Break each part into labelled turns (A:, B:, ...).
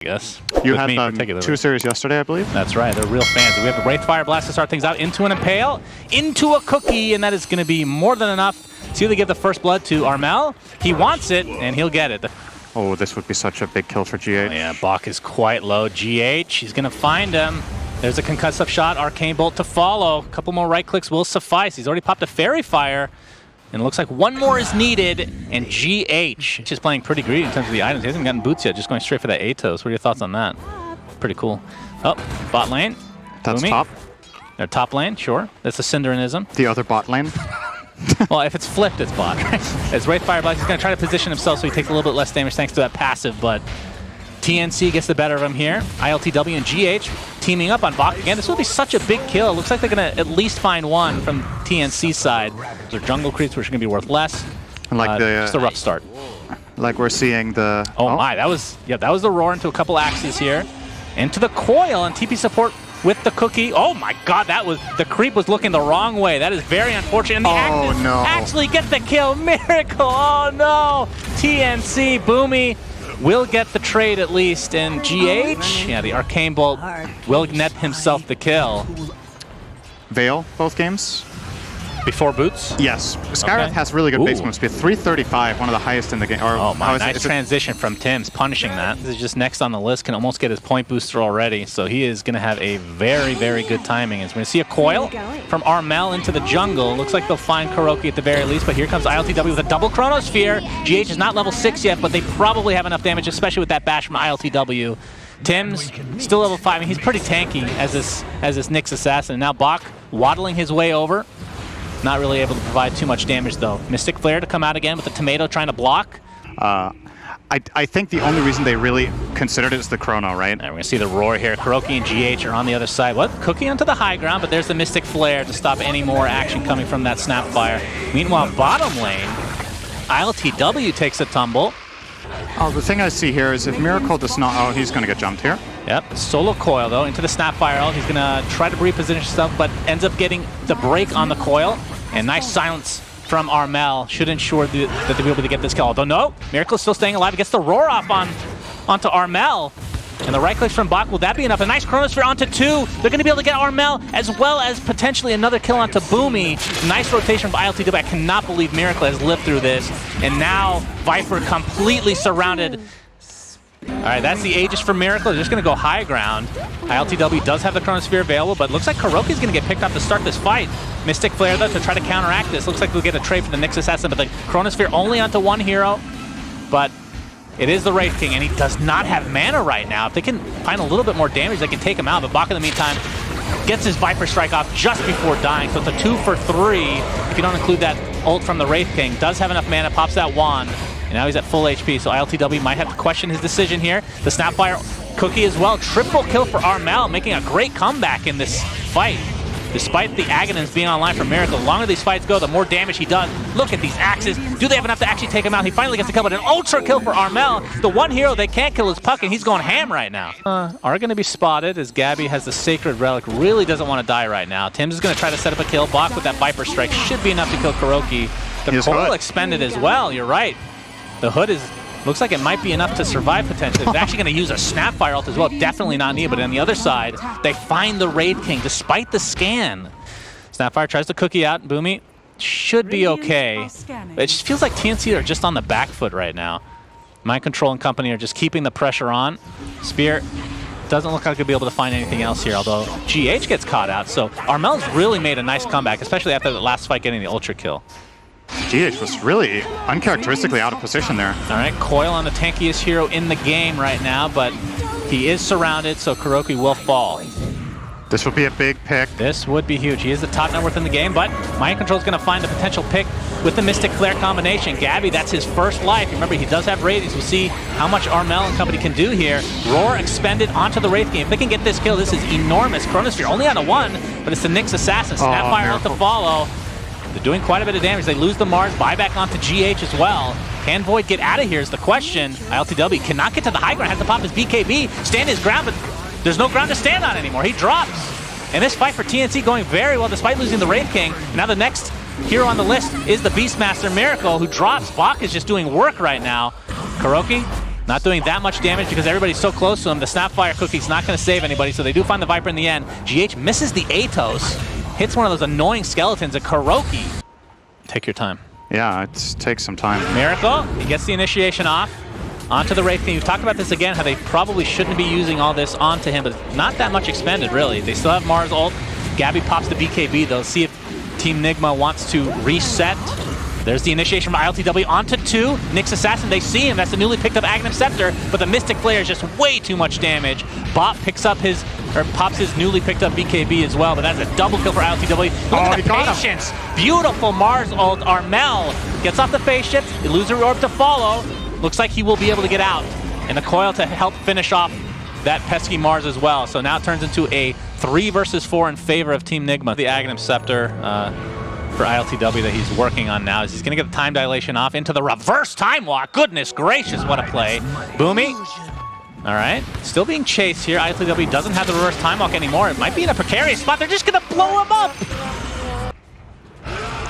A: Yes.
B: You had 2 series yesterday, I believe?
A: That's right, they're real fans. We have a Wraithfire Blast to start things out, into an Impale, into a Cookie, and that is going to be more than enough to either give the first blood to Armel. He wants it, and he'll get it.
B: Oh, this would be such a big kill for GH.
A: Oh, yeah, Bach is quite low. GH, he's going to find him. There's a concussive shot, Arcane Bolt to follow. A couple more right clicks will suffice. He's already popped a Fairy Fire. And it looks like one more is needed, and GH is playing pretty greedy in terms of the items. He hasn't gotten boots yet, just going straight for that Atos. What are your thoughts on that? Pretty cool. Oh, bot lane.
B: That's
A: Boomy.
B: top.
A: Their top lane, sure. That's a Cinderism.
B: The other bot lane.
A: Well, if it's flipped, it's bot. As Wraithfire Blast, he's going to try to position himself so he takes a little bit less damage thanks to that passive, but TNC gets the better of him here. ILTW and GH teaming up on Bach again. This will be such a big kill. Looks like they're going to at least find one from TNC side. Their jungle creeps, which are going to be worth less.
B: And like
A: just a rough start.
B: Like we're seeing the...
A: Oh my, that was the roar into a couple axes here. Into the coil and TP support with the Cookie. Oh my god, the creep was looking the wrong way. That is very unfortunate. And the Agnes actually gets the kill. Miracle, oh no. TNC, Boomy will get the trade at least, and GH, yeah, the Arcane Bolt will net himself the kill.
B: Veil, both games?
A: Before boots?
B: Yes. Skywrath has really good base move speed. 335, one of the highest in the game.
A: Oh my, nice transition from Tim's, punishing that. This is just next on the list, can almost get his point booster already, so he is going to have a very, very good timing. As we're going to see a coil from Armel into the jungle. Looks like they'll find Kuroki at the very least, but here comes ILTW with a double Chronosphere. GH is not level 6 yet, but they probably have enough damage, especially with that bash from ILTW. Tim's still level 5. I mean, he's pretty tanky as this Nyx assassin. Now Bach waddling his way over. Not really able to provide too much damage, though. Mystic Flare to come out again with the tomato trying to block.
B: I think the only reason they really considered it is the Chrono, right?
A: And we're going to see the roar here. Kuroki and GH are on the other side. What? Cookie onto the high ground, but there's the Mystic Flare to stop any more action coming from that Snapfire. Meanwhile, bottom lane, ILTW takes a tumble.
B: Oh, the thing I see here is if Miracle does not... Oh, he's going to get jumped here.
A: Yep, solo coil though, into the Snapfire ult. He's going to try to reposition himself, but ends up getting the break on the coil. And nice silence from Armel should ensure that they'll be able to get this kill. Although no, Miracle is still staying alive. He gets the roar off onto Armel. And the right clicks from Bach, will that be enough? A nice Chronosphere onto 2. They're going to be able to get Armel as well as potentially another kill onto Boomy. Nice rotation from ILTW. I cannot believe Miracle has lived through this. And now Viper completely surrounded. All right, that's the Aegis for Miracle. They're just going to go high ground. ILTW does have the Chronosphere available, but looks like Kuroki's going to get picked up to start this fight. Mystic Flare, though, to try to counteract this. Looks like we'll get a trade for the Nyx Assassin, but the Chronosphere only onto one hero. But it is the Wraith King, and he does not have mana right now. If they can find a little bit more damage, they can take him out. But Bach, in the meantime, gets his Viper Strike off just before dying. So it's a 2 for 3, if you don't include that ult from the Wraith King. Does have enough mana, pops that wand. And now he's at full HP, so ILTW might have to question his decision here. The Snapfire Cookie as well. Triple kill for Armel, making a great comeback in this fight. Despite the Aghanim's being online for Miracle, the longer these fights go, the more damage he does. Look at these axes. Do they have enough to actually take him out? He finally gets the kill, but an ultra kill for Armel. The one hero they can't kill is Puck, and he's going ham right now. Are going to be spotted as Gabby has the Sacred Relic. Really doesn't want to die right now. Tim's is going to try to set up a kill. Bach with that Viper Strike should be enough to kill Kuroki. The coil expended as well. You're right. The hood looks like it might be enough to survive potentially. They're actually going to use a Snapfire ult as well. Definitely not needed, but on the other side, they find the Raid King despite the scan. Snapfire tries to Cookie out. Boomy should be okay. It just feels like TNC are just on the back foot right now. Mind Control and company are just keeping the pressure on. Spear doesn't look like he'll be able to find anything else here, although GH gets caught out. So Armel's really made a nice comeback, especially after the last fight getting the ultra kill.
B: GH was really uncharacteristically out of position there.
A: All right, Coil on the tankiest hero in the game right now, but he is surrounded, so Kuroki will fall.
B: This would be a big pick.
A: This would be huge. He is the top net worth in the game, but Mind Control is going to find the potential pick with the Mystic Flare combination. Gabby, that's his first life. Remember, he does have ratings. We'll see how much Armel and company can do here. Roar expended onto the Wraith King. If they can get this kill, this is enormous. Chronosphere only on a 1, but it's the Nyx Assassin. Snapfire out to follow. They're doing quite a bit of damage. They lose the Mars, buyback onto GH as well. Can Void get out of here is the question. ILTW cannot get to the high ground, has to pop his BKB, stand his ground, but there's no ground to stand on anymore. He drops. And this fight for TNC going very well despite losing the Wraith King. Now the next hero on the list is the Beastmaster Miracle, who drops. Bach is just doing work right now. Kuroki Not doing that much damage because everybody's so close to him. The Snapfire Cookie's not going to save anybody, so they do find the Viper in the end. GH misses the Atos, hits one of those annoying skeletons, a Kuroki. Take your time.
B: Yeah, it takes some time.
A: Miracle, he gets the initiation off. Onto the Wraith King. We've talked about this again, how they probably shouldn't be using all this onto him, but not that much expended, really. They still have Mars ult. Gabby pops the BKB, though. See if Team Nigma wants to reset. There's the initiation from ILTW onto 2. Nyx Assassin, they see him. That's the newly picked up Aghanim Scepter, but the Mystic Flare is just way too much damage. Bot picks up his, or pops his newly picked up BKB as well, but that's a double kill for ILTW. Look at the patience. Beautiful Mars ult. Armel gets off the phase shift. Illusory Orb to follow. Looks like he will be able to get out. And the coil to help finish off that pesky Mars as well. So now it turns into a 3 versus 4 in favor of Team Nigma. The Aghanim Scepter for ILTW that he's working on now is he's going to get the time dilation off into the reverse time walk. Goodness gracious, what a play. Boomy. All right, still being chased here. ILTW doesn't have the reverse time walk anymore. It might be in a precarious spot. They're just going to blow him up.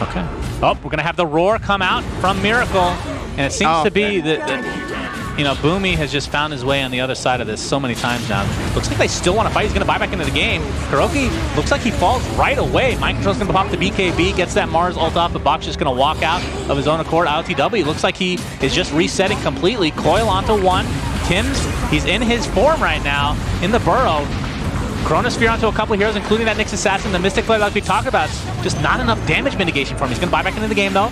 A: Okay. Oh, we're going to have the roar come out from Miracle. And it seems to be that, you know, Boomy has just found his way on the other side of this so many times now. Looks like they still want to fight. He's going to buy back into the game. Kuroki looks like he falls right away. Mind Control's going to pop the BKB, gets that Mars ult off, but Bok's just going to walk out of his own accord. ILTW looks like he is just resetting completely. Coil onto 1. Tim's, he's in his form right now in the burrow. Chronosphere onto a couple of heroes, including that Nyx Assassin, the Mystic Flare like we talked about. Just not enough damage mitigation for him. He's going to buy back into the game, though.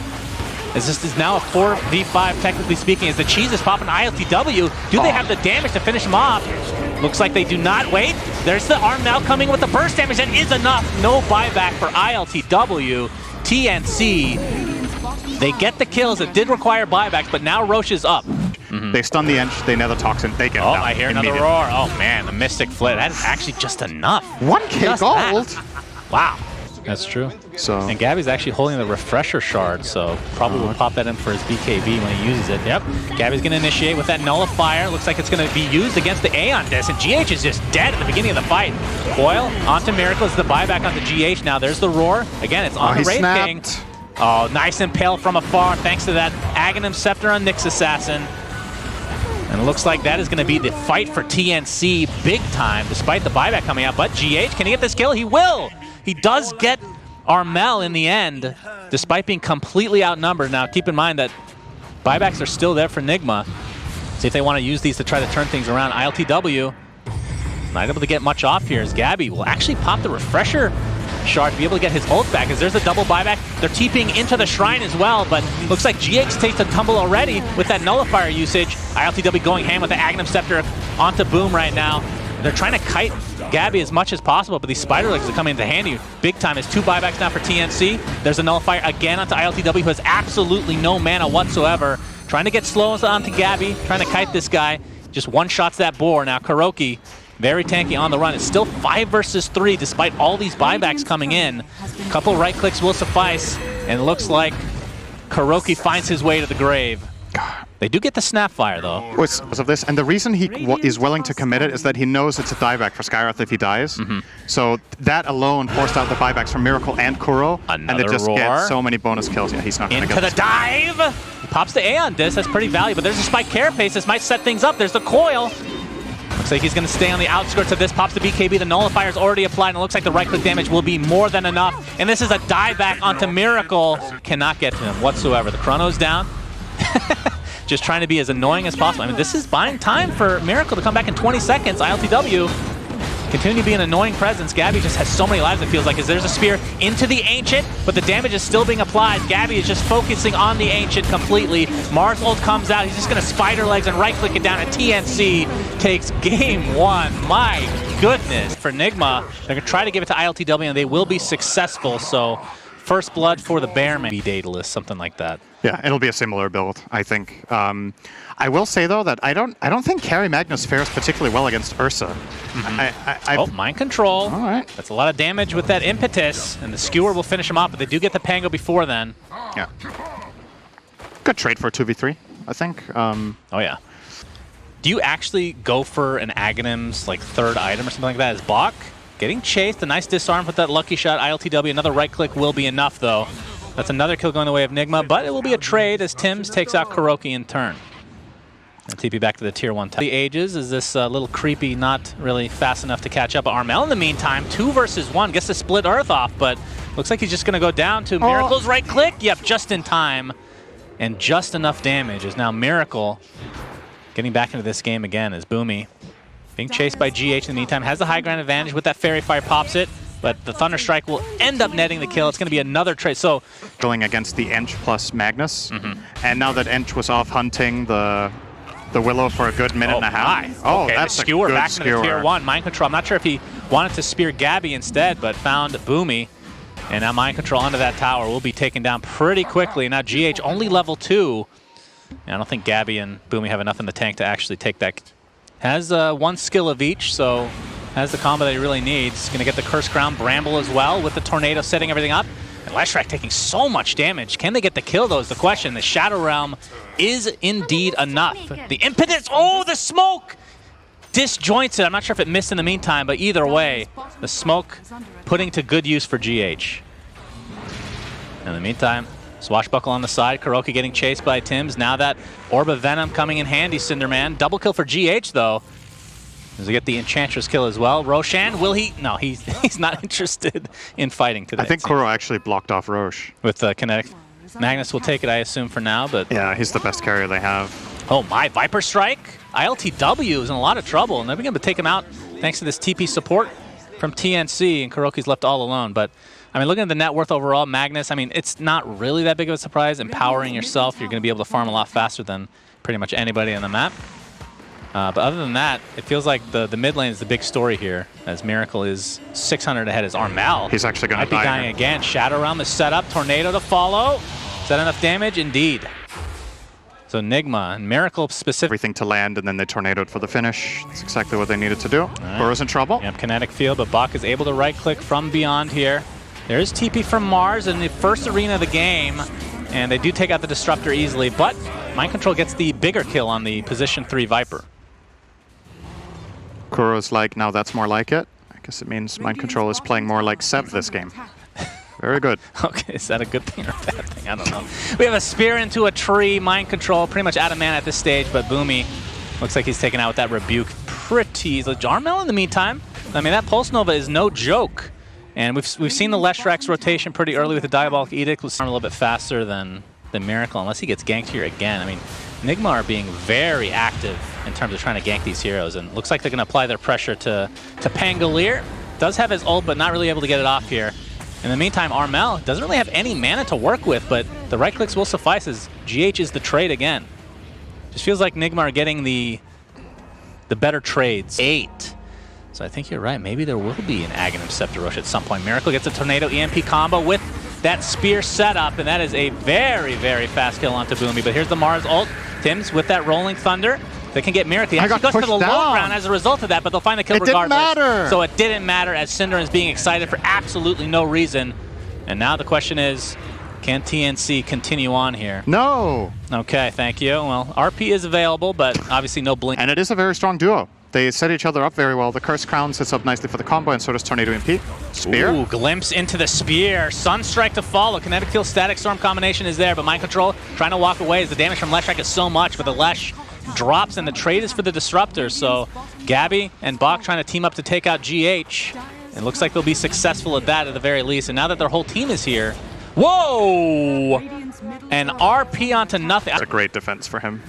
A: As this is now a 4v5, technically speaking, as the cheese is popping ILTW. Do they have the damage to finish him off? Looks like they do not. Wait, there's the Armel coming with the burst damage. That is enough. No buyback for ILTW. TNC, they get the kills. It did require buybacks, but now Roche is up.
B: They stun the Ench, they nether Toxin, they get
A: I hear another roar. Oh man, the Mystic Flare. That is actually just enough.
B: 1k gold!
A: Wow. That's true.
B: So,
A: and Gabby's actually holding the refresher shard, so probably will pop that in for his BKB when he uses it. Yep. Gabby's going to initiate with that Nullifier. Looks like it's going to be used against the Aeon Disc, and GH is just dead at the beginning of the fight. Coil onto Miracle is the buyback onto GH. Now there's the roar. Again, it's on the Wraith King. Oh, nice impale from afar thanks to that Aghanim Scepter on Nyx Assassin. And it looks like that is going to be the fight for TNC big time, despite the buyback coming out. But GH, can he get this kill? He will! He does get Armel in the end, despite being completely outnumbered. Now, keep in mind that buybacks are still there for Nigma. See if they want to use these to try to turn things around. ILTW not able to get much off here as Gabby will actually pop the refresher shard to be able to get his ult back, as there's a double buyback. They're TPing into the shrine as well, but looks like GH takes a tumble already with that nullifier usage. ILTW going ham with the Aghanim Scepter onto Boom right now. They're trying to kite Gabby as much as possible, but these spider legs are coming into handy big time. It's 2 buybacks now for TNC. There's a nullifier again onto ILTW, who has absolutely no mana whatsoever. Trying to get slows onto Gabby, trying to kite this guy. Just one-shots that boar. Now Kuroki, very tanky on the run. It's still 5 versus 3 despite all these buybacks coming in. A couple right clicks will suffice, and it looks like Kuroki finds his way to the grave. They do get the Snapfire, though.
B: Because of this, and the reason he is willing to commit it is that he knows it's a dieback for Skywrath if he dies. So that alone forced out the buybacks from Miracle and Kuro, and they just get so many bonus kills. Yeah, he's not going to get
A: into the dive! He pops the Aeon Disc. That's pretty valuable. There's a Spike Carapace. This might set things up. There's the coil. Looks like he's going to stay on the outskirts of this. Pops the BKB. The nullifier is already applied, and it looks like the right-click damage will be more than enough. And this is a dieback onto Miracle. Cannot get to him whatsoever. The chrono's down. Just trying to be as annoying as possible. I mean, this is buying time for Miracle to come back in 20 seconds. ILTW continue to be an annoying presence. Gabby just has so many lives, it feels like, as there's a spear into the Ancient, but the damage is still being applied. Gabby is just focusing on the Ancient completely. Mars ult comes out. He's just going to spider legs and right-click it down, and TNC takes game 1. My goodness. For Nigma, they're going to try to give it to ILTW, and they will be successful, so first blood for the Bearman. Daedalus, something like that.
B: Yeah, it'll be a similar build, I think. I will say though that I don't think Carry Magnus fares particularly well against Ursa.
A: Mind control.
B: All right.
A: That's a lot of damage with that impetus, and the skewer will finish him off, but they do get the Pango before then.
B: Yeah. Good trade for a 2v3, I think.
A: Oh yeah. Do you actually go for an Aghanim's like third item or something like that as Bok? Getting chased, a nice disarm with that lucky shot. ILTW, another right click will be enough though. That's another kill going the way of Nigma, but it will be a trade as Tims takes out Kuroki in turn. And TP back to the tier 1 tower. The ages is this little creepy, not really fast enough to catch up. Armel in the meantime, 2 versus 1, gets to split Earth off, but looks like he's just gonna go down to Miracle's right click. Yep, just in time. And just enough damage is now Miracle getting back into this game again as Boomy being chased by GH in the meantime. Has the high ground advantage with that Fairy Fire, pops it, but the Thunder Strike will end up netting the kill. It's going to be another trade. So
B: going against the Ench plus Magnus, and now that Ench was off hunting the Willow for a good minute and a half.
A: Oh, okay,
B: that's
A: the skewer
B: a good
A: back
B: skewer.
A: into the tier 1. Mind Control. I'm not sure if he wanted to spear Gabby instead, but found Boomy. And now Mind Control onto that tower will be taken down pretty quickly. Now GH only level 2. And I don't think Gabby and Boomy have enough in the tank to actually take that. Has 1 skill of each, so has the combo that he really needs. Going to get the Curse Crown, Bramble as well, with the Tornado setting everything up. And Leshrac taking so much damage. Can they get the kill, though, is the question. The Shadow Realm is indeed enough. The Impetus, oh, the smoke! Disjoints it. I'm not sure if it missed in the meantime, but either way, the smoke putting to good use for GH. In the meantime, Swashbuckle on the side, Kuroki getting chased by Tims. Now that Orb of Venom coming in handy, Cinderman. Double kill for GH, though. Does he get the Enchantress kill as well? Roshan, will he? No, he's not interested in fighting today.
B: I think Kuro actually blocked off Roche.
A: With Kinetic. Magnus will take it, I assume, for now, but...
B: Yeah, he's the best carrier they have.
A: Oh my, Viper Strike? ILTW is in a lot of trouble, and they're going to take him out thanks to this TP support from TNC, and Kuroki's left all alone, but... I mean, looking at the net worth overall, Magnus, I mean, it's not really that big of a surprise. Empowering yourself, you're going to be able to farm a lot faster than pretty much anybody on the map. But other than that, it feels like the mid lane is the big story here, as Miracle is 600 ahead as Armel.
B: He's actually going to die.
A: Might be dying again. Shadow Realm is set up. Tornado to follow. Is that enough damage? Indeed. So Nigma and Miracle specific.
B: Everything to land, and then they tornadoed for the finish. That's exactly what they needed to do. Kuro's in trouble.
A: Yep, Kinetic Field, but Bach is able to right-click from beyond here. There's TP from Mars in the first arena of the game, and they do take out the Disruptor easily, but Mind Control gets the bigger kill on the position 3 Viper.
B: Kuro's like, now that's more like it. I guess it means Mind Control is playing more like Sev this game. Very good.
A: Okay, is that a good thing or a bad thing? I don't know. We have a spear into a tree, Mind Control, pretty much out of mana at this stage, but Boomy looks like he's taken out with that Rebuke pretty easily. Jarmel in the meantime, I mean, that Pulse Nova is no joke. And we've seen the Leshrac's rotation pretty early with the Diabolic Edict. Was a little bit faster than Miracle, unless he gets ganked here again. I mean, Nigma are being very active in terms of trying to gank these heroes, and looks like they're going to apply their pressure to Pangolier. Does have his ult, but not really able to get it off here. In the meantime, Armel doesn't really have any mana to work with, but the right clicks will suffice as GH is the trade again. Just feels like Nigma are getting the better trades. 8. So I think you're right. Maybe there will be an Aghanim Scepter Rush at some point. Miracle gets a Tornado EMP combo with that spear setup, and that is a very, very fast kill onto Boomy. But here's the Mars ult. Tims with that Rolling Thunder. They can get Miracle. He actually goes for the low ground as a result of that, but they'll find the kill regardless.
B: It didn't matter.
A: So it didn't matter as Cinder is being excited for absolutely no reason. And now the question is, can TNC continue on here?
B: No.
A: Okay, thank you. Well, RP is available, but obviously no blink.
B: And it is a very strong duo. They set each other up very well. The Curse Crown sets up nicely for the combo, and so does Tornado MP. Spear.
A: Ooh, glimpse into the spear. Sunstrike to follow. Kinetic Kill, Static Storm combination is there, but Mind Control trying to walk away as the damage from Leshrac is so much, but the Lesh drops, and the trade is for the Disruptor. So Gabby and Bach trying to team up to take out GH. It looks like they'll be successful at that at the very least. And now that their whole team is here, whoa! And RP onto nothing.
B: That's a great defense for him.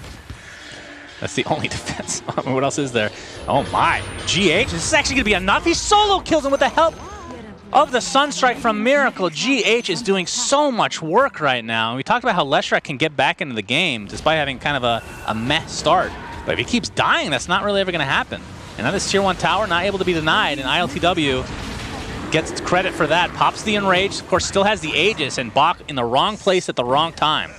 A: That's the only defense. What else is there? Oh my. GH, this is actually going to be enough. He solo kills him with the help of the Sunstrike from Miracle. GH is doing so much work right now. We talked about how Leshrac can get back into the game despite having kind of a meh start. But if he keeps dying, that's not really ever going to happen. And now this Tier 1 tower not able to be denied, and ILTW gets credit for that. Pops the Enrage, of course, still has the Aegis, and Bach in the wrong place at the wrong time.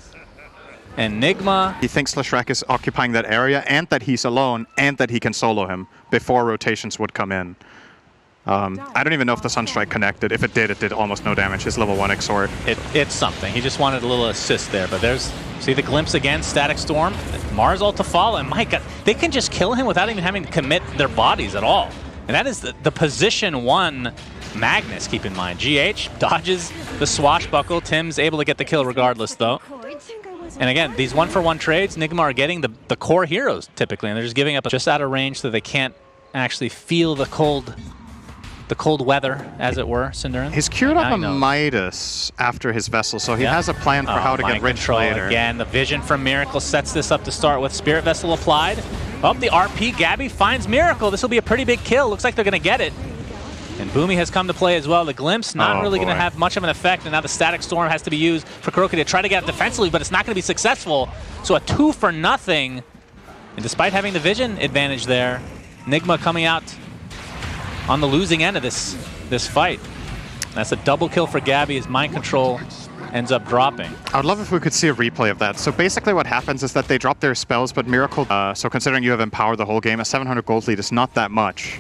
A: And Nigma...
B: He thinks Leshrac is occupying that area, and that he's alone, and that he can solo him before rotations would come in. I don't even know if the Sunstrike connected. If it did almost no damage. His level 1 Exort.
A: It's something. He just wanted a little assist there, but there's... See the glimpse again, Static Storm. Mars ult to follow, and my God, they can just kill him without even having to commit their bodies at all. And that is the position 1 Magnus, keep in mind. GH dodges the swashbuckle. Tim's able to get the kill regardless, though. And again, these 1-for-1 trades, Nigma are getting the core heroes typically, and they're just giving up just out of range so they can't actually feel the cold weather, as it were, Cinderin.
B: He's queued up a Midas after his Vessel, so he has a plan for how to get rich later.
A: Again, the vision from Miracle sets this up to start with. Spirit Vessel applied. Oh, the RP, Gabby finds Miracle. This will be a pretty big kill. Looks like they're going to get it. And Boomy has come to play as well. The Glimpse not really going to have much of an effect, and now the Static Storm has to be used for KuroKy to try to get it defensively, but it's not going to be successful. So a 2-for-0. And despite having the vision advantage there, Nigma coming out on the losing end of this fight. That's a double kill for Gabby as Mind Control ends up dropping.
B: I would love if we could see a replay of that. So basically what happens is that they drop their spells, but Miracle, so considering you have empowered the whole game, a 700 gold lead is not that much.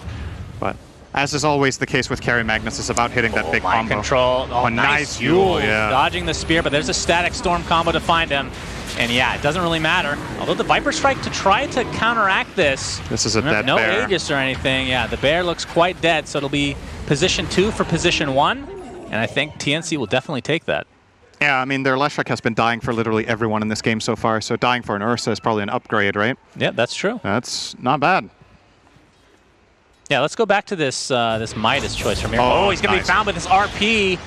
B: But as is always the case with Carry Magnus, it's about hitting that big
A: Mind
B: combo.
A: Control. Oh, nice Yule.
B: Yeah.
A: Dodging the spear, but there's a Static Storm combo to find him. And yeah, it doesn't really matter. Although the Viper Strike to try to counteract this.
B: This is a dead
A: no
B: bear.
A: No Aegis or anything. Yeah, the bear looks quite dead, so it'll be position 2 for position 1. And I think TNC will definitely take that.
B: Yeah, I mean, their Leshrac has been dying for literally everyone in this game so far, so dying for an Ursa is probably an upgrade, right?
A: Yeah, that's true.
B: That's not bad.
A: Yeah, let's go back to this Midas choice from here. Oh, he's going to be found with his RP.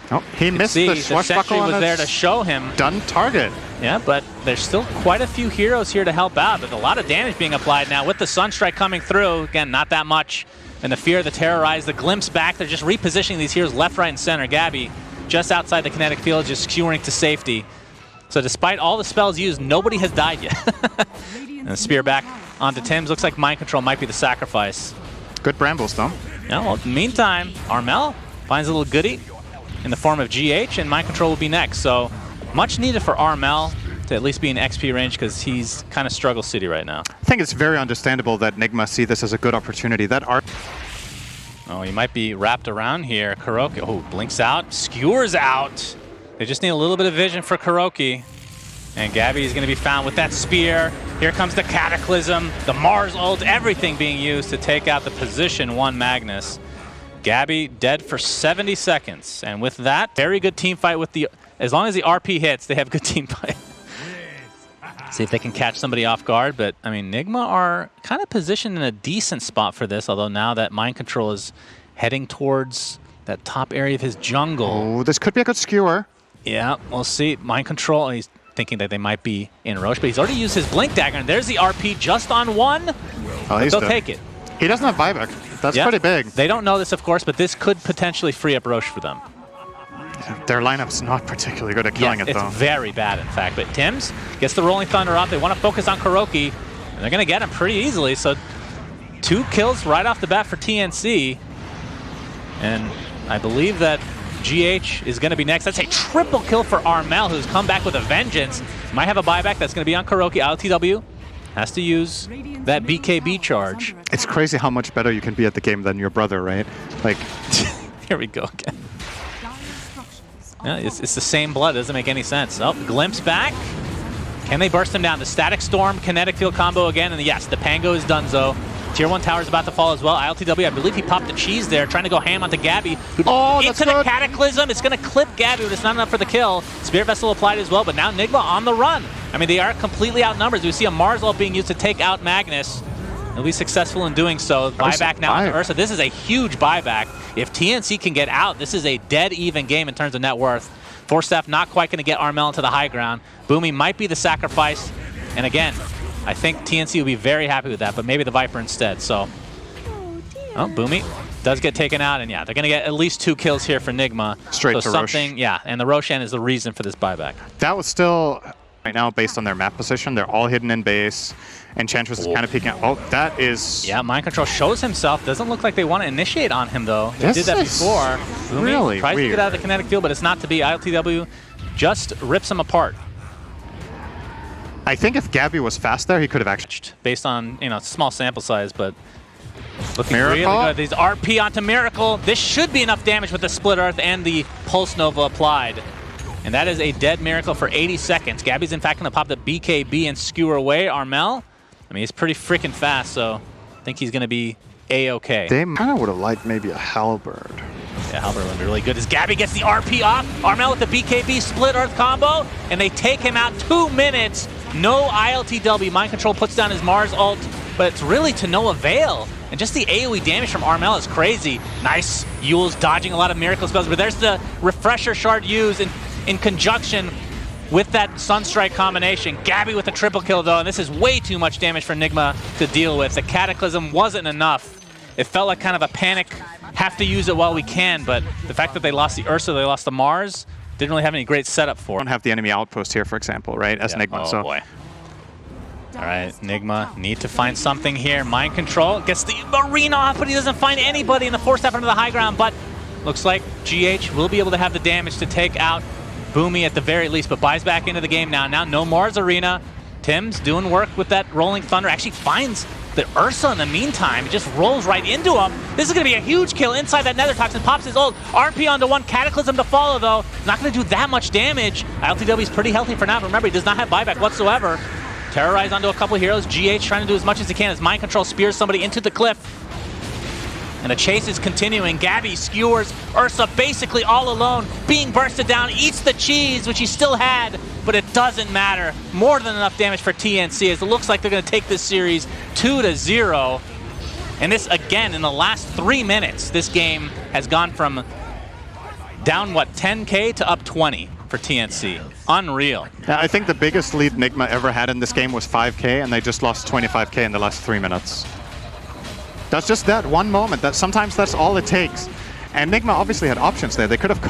B: Oh, he missed the swashbuckle
A: was there to show him.
B: Done target.
A: Yeah, but there's still quite a few heroes here to help out, but a lot of damage being applied now with the Sunstrike coming through. Again, not that much. And the Fear, the Terrorize, the Glimpse back. They're just repositioning these heroes left, right, and center. Gabby just outside the kinetic field, just skewering to safety. So despite all the spells used, nobody has died yet. And the Spear back onto Tim's. Looks like Mind Control might be the sacrifice.
B: Good brambles, though.
A: Yeah, well, in the meantime, Armel finds a little goodie in the form of GH, and Mind Control will be next. So much needed for Armel to at least be in XP range, because he's kind of struggle city right now.
B: I think it's very understandable that Nigma see this as a good opportunity.
A: Oh, he might be wrapped around here. KuroKy, oh, blinks out, skewers out. They just need a little bit of vision for KuroKy. And Gabby is going to be found with that spear. Here comes the Cataclysm, the Mars ult, everything being used to take out the position 1 Magnus. Gabby dead for 70 seconds. And with that, very good team fight with the, as long as the RP hits, they have good team fight. See if they can catch somebody off guard. But, I mean, Nigma are kind of positioned in a decent spot for this, although now that Mind Control is heading towards that top area of his jungle.
B: Oh, this could be a good skewer.
A: Yeah, we'll see. Mind Control, he's thinking that they might be in Roche, but he's already used his Blink Dagger, and there's the RP just on 1.
B: Oh,
A: they'll take it.
B: He doesn't have buyback. That's pretty big.
A: They don't know this, of course, but this could potentially free up Roche for them.
B: Their lineup's not particularly good at killing it, though.
A: It's very bad, in fact. But Tim's gets the Rolling Thunder out. They want to focus on KuroKy, and they're going to get him pretty easily. So 2 kills right off the bat for TNC. And I believe that GH is going to be next. That's a triple kill for Armel, who's come back with a vengeance. Might have a buyback that's going to be on KuroKy. LTW has to use that BKB charge.
B: It's crazy how much better you can be at the game than your brother, right? Like,
A: here we go again. Yeah, it's the same blood. It doesn't make any sense. Oh, Glimpse back. Can they burst him down? The Static Storm, Kinetic Field combo again. And yes, the Pango is done, so Tier 1 tower is about to fall as well. ILTW, I believe he popped the cheese there, trying to go ham onto Gabby.
B: Oh,
A: into the Cataclysm. It's going to clip Gabby, but it's not enough for the kill. Spirit Vessel applied as well, but now Nigma on the run. I mean, they are completely outnumbered. We see a Mars ult being used to take out Magnus. They'll be successful in doing so. Buyback now on Ursa. This is a huge buyback. If TNC can get out, this is a dead even game in terms of net worth. Force Staff not quite going to get Armel into the high ground. Boomy might be the sacrifice. And again, I think TNC will be very happy with that, but maybe the Viper instead. So, oh, Boomy does get taken out. And yeah, they're going to get at least 2 kills here for Nigma.
B: Straight to Roche.
A: Yeah, and the Roshan is the reason for this buyback.
B: That was still, right now, based on their map position, they're all hidden in base. Enchantress is kind of peeking out. Oh, that is...
A: Yeah, Mind Control shows himself. Doesn't look like they want to initiate on him, though. They did that before. Boomy
B: really
A: tries
B: weird.
A: to get out of the kinetic field, but it's not to be. ILTW just rips him apart.
B: I think if Gabby was fast there, he could have actually...
A: Based on, you know, small sample size, but looking
B: Miracle?
A: really good. These RP onto Miracle. This should be enough damage with the Split Earth and the Pulse Nova applied. And that is a dead Miracle for 80 seconds. Gabby's, in fact, going to pop the BKB and skewer away Armel. I mean, he's pretty freaking fast, so I think he's going to be A-okay.
B: They kind of would have liked maybe a Halberd.
A: Yeah, Halberland really good as Gabby gets the RP off. Armel with the BKB split earth combo, and they take him out. 2 minutes. No ILTW. Mind Control puts down his Mars ult, but it's really to no avail. And just the AoE damage from Armel is crazy. Nice. Yule's dodging a lot of miracle spells, but there's the refresher shard used in conjunction with that Sunstrike combination. Gabby with a triple kill though, and this is way too much damage for Nigma to deal with. The Cataclysm wasn't enough. It felt like kind of a panic, have to use it while we can, but the fact that they lost the Ursa, they lost the Mars, didn't really have any great setup for it.
B: Don't have the enemy outpost here, for example, right? As Nigma.
A: Oh boy. All right, Nigma need to find something here. Mind Control gets the arena off, but he doesn't find anybody in the force step into the high ground, but looks like GH will be able to have the damage to take out Boomy at the very least, but buys back into the game now. Now no Mars Arena. Tim's doing work with that Rolling Thunder. Actually finds the Ursa in the meantime. He just rolls right into him. This is going to be a huge kill inside that Nether Toxin. Pops his ult. RP onto one. Cataclysm to follow, though. Not going to do that much damage. LTW is pretty healthy for now. But remember, he does not have buyback whatsoever. Terrorize onto a couple heroes. GH trying to do as much as he can as Mind Control spears somebody into the cliff. And the chase is continuing. Gabby skewers Ursa basically all alone, being bursted down, eats the cheese, which he still had, but it doesn't matter. More than enough damage for TNC, as it looks like they're going to take this series 2-0. And this, again, in the last 3 minutes, this game has gone from down, 10K to up 20 for TNC. Unreal.
B: Yeah, I think the biggest lead Nigma ever had in this game was 5K, and they just lost 25K in the last 3 minutes. That's just that one moment. Sometimes that's all it takes. And Nigma obviously had options there. They could have cut